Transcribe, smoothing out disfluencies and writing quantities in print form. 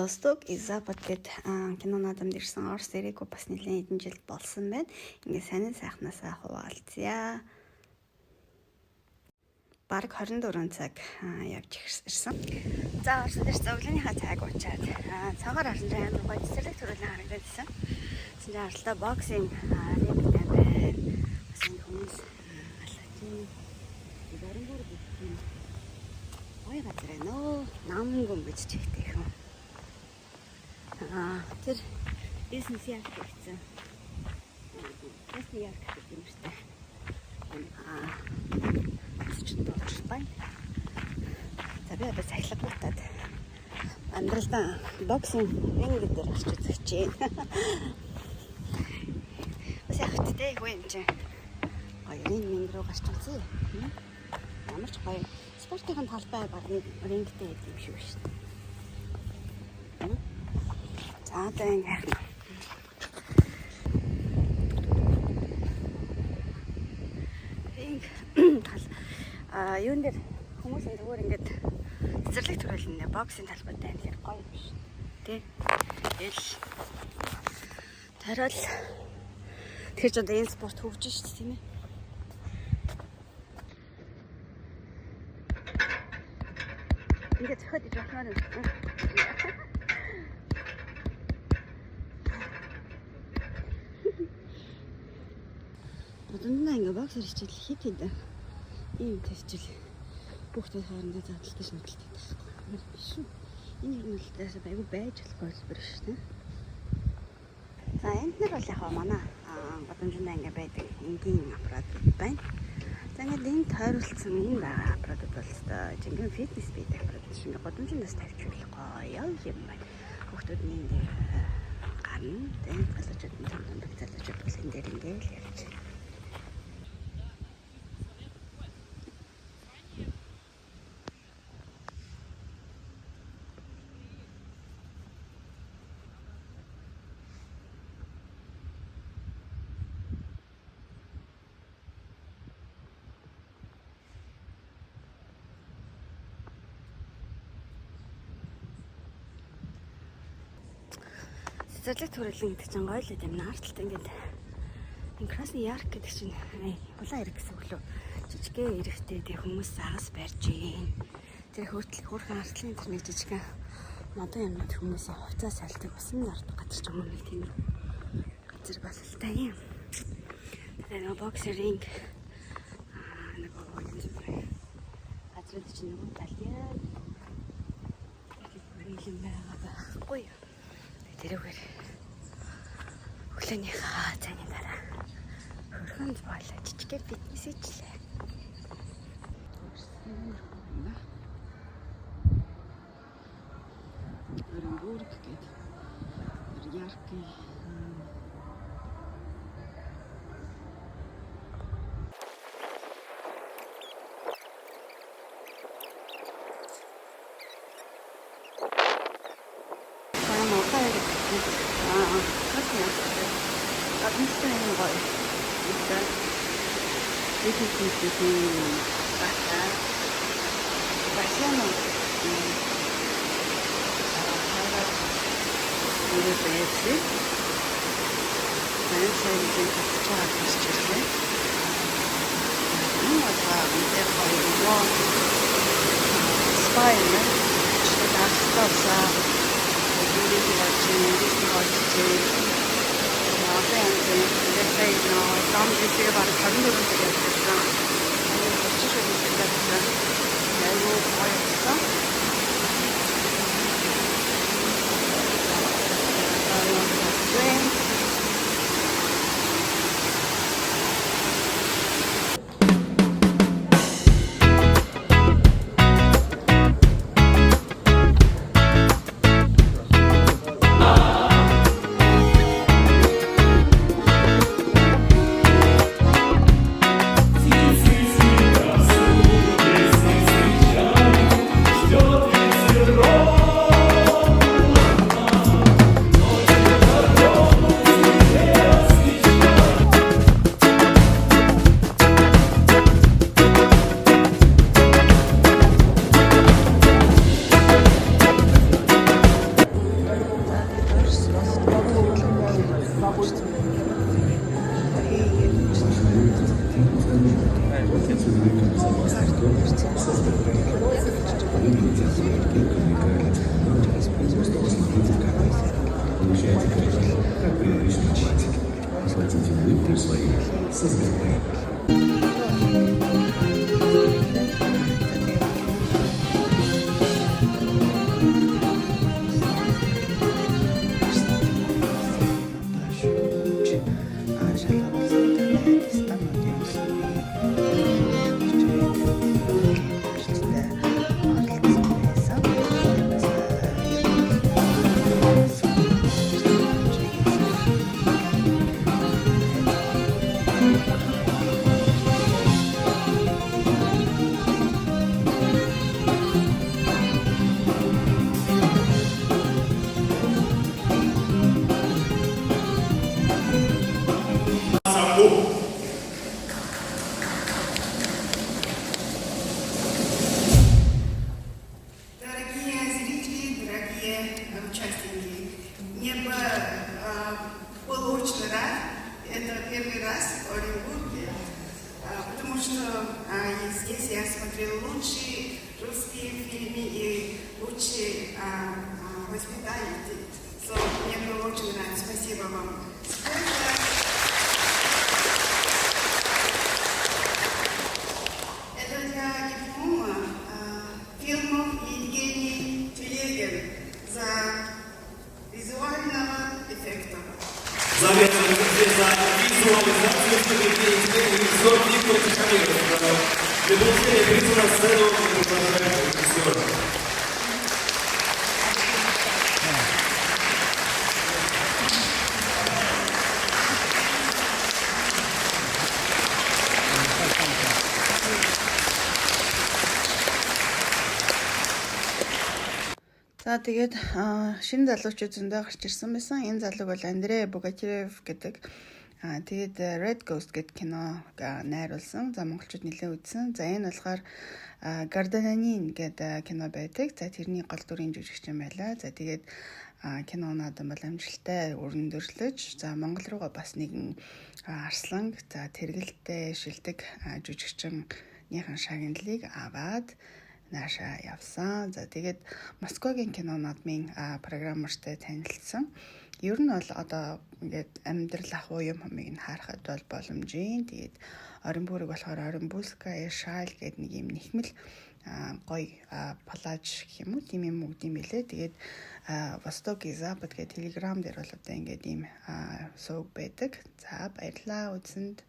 Восток и Запад гэд кино наадамд ирсэн орос эрээгөө бас нэлээд хэдэн жил болсон байна. Ингээд сонин сайхнаасаа хуваалцъя. Бараг 24 цаг явж ирсэн. За орос дээр зөвлөнийхаа цаг уучаад цагаар харсан чинь амар гоё цэцэрлэг төрөлн харагдсан. Тэнд харалтаа боксинг рингтэй байна. Бас энэ хүмүүс алхаж баримгуур гэх юм. Ой газар нөө намгон гэж чихтэй юм. Тэр бизнес яг гэсэн. Бизнес яг гэдэг юм шүү дээ. Ч доош байна. За би одоо сахилгуудад амьдралдаа боксинг ринг дээр орч үзэж байна. Бас яг хөттэй хөө юм чи. Ринг руу гарч үзье. Ямар ч гоё спортын талбай баг рингтэй гэдэг юм шүү дээ. За одоо ингэ юун дээр хүмүүс зүгээр ингээд цэцэрлэг төрөлн боксинг талбайтай амар гоё юм биш. Тэ? Тэгэл тарал тэр ч одоо энэ спорт хөгжиж шүү дээ тийм ээ. Ингээд зөхөд иж байна. Бодондоо ингээ боксер хичээл хит хэдэ. Ийм тэсчил бүхтэй хоорондоо задлалтай шүмтэлтэй байхгүй биш үү? Энэ юм л дэс айгу байж болохгүй хэлбэр шүү дээ. За энд нар бол яг манай бодомжиндаа ингээ байдаг энгийн аппарат байна. За ингээд энэ тойролцсон энэ байгаа аппарат бол өстой жинхэнэ фитнес байдаг аппарат шиг бодомжиндаас тавьчихвал гоё юм байна. Хүүхдүүд энэ дээр гарна. Тэгээд залуучууд энэ томдомбог залуучууд бол энэ дээр ингээл явж байна. Цэцэрлэг төрөлн гэдэг чинь гоё л юм. Артлт ингээд энэ красны ярк гэдэг чинь улаан эрэг гэсэн үг лөө. Жижигхэн эрэгтэй тэг хүмүүс агас барьж гин. Тэр хөөрхөн артлын тэр нэг жижигхэн модон юмнууд хүмүүсийн хувцас сальдаг усан нартах газар ч юм уу нэг тийм газар бололтой юм. Тэр нэг боксинг нэг юм зүгээр. Газрууд чинь нэг талиа. Тэр юм байгаа байхгүй юу? Тэрүүгээр өглөөнийхөө цайны дараа хөрхөн зоолоо жижигхэн фитнес хийлээ. Оренбург гэдэг яркий Получайте кайф, как при обычном чате. Оплатите улыбку своей со Сбербанк. Дорогие зрители, дорогие участники, мне было очень рад, это первый раз в Оренбурге, потому что здесь я смотрела лучшие русские фильмы и лучшие воспитатели. Мне было очень рад. Спасибо вам. Это для диплома фильмов Евгений Телегин за визуального эффекта. За визуализацию режиссер Виктор Тихомиров. Для получения приза на сцену приглашаем режиссера. За тэгээд шинэ залуучууд зөндөө гарч ирсэн байсан. Энэ залууг бол Андрей Богатирев гэдэг. Тэгээд Red Ghost гэдэг киног найруулсан. За монголчууд нэлээд үзсэн. За энэ болохоор Гардананин гэдэг кино байдаг. За тэрний гол дүрийн жүжигчин байлаа. За тэгээд кино наадам бол амжилттай өрнөдөрлөж, за Монгол руугаа бас нэгэн Арслан, за тэргэлтэй шилдэг жүжигчнийхэн шагналыг аваад нааша явсан. За тэгээд Москвагийн кино наадмын программертай танилцсан. Ер нь бол одоо ингээд амьдрал ахуй юм хэмээг нь харахад бол боломжийн. Тэгээд Оренбург болохоор Оренбургская шаль гэдэг нэг юм нэхмэл гоё палаж гэх юм уу, тийм юм үгд юм билээ. Тэгээд Восток и Запад гэх Telegram дээр бол одоо ингээд ийм сувг байдаг. За баярлалаа үзсэнд.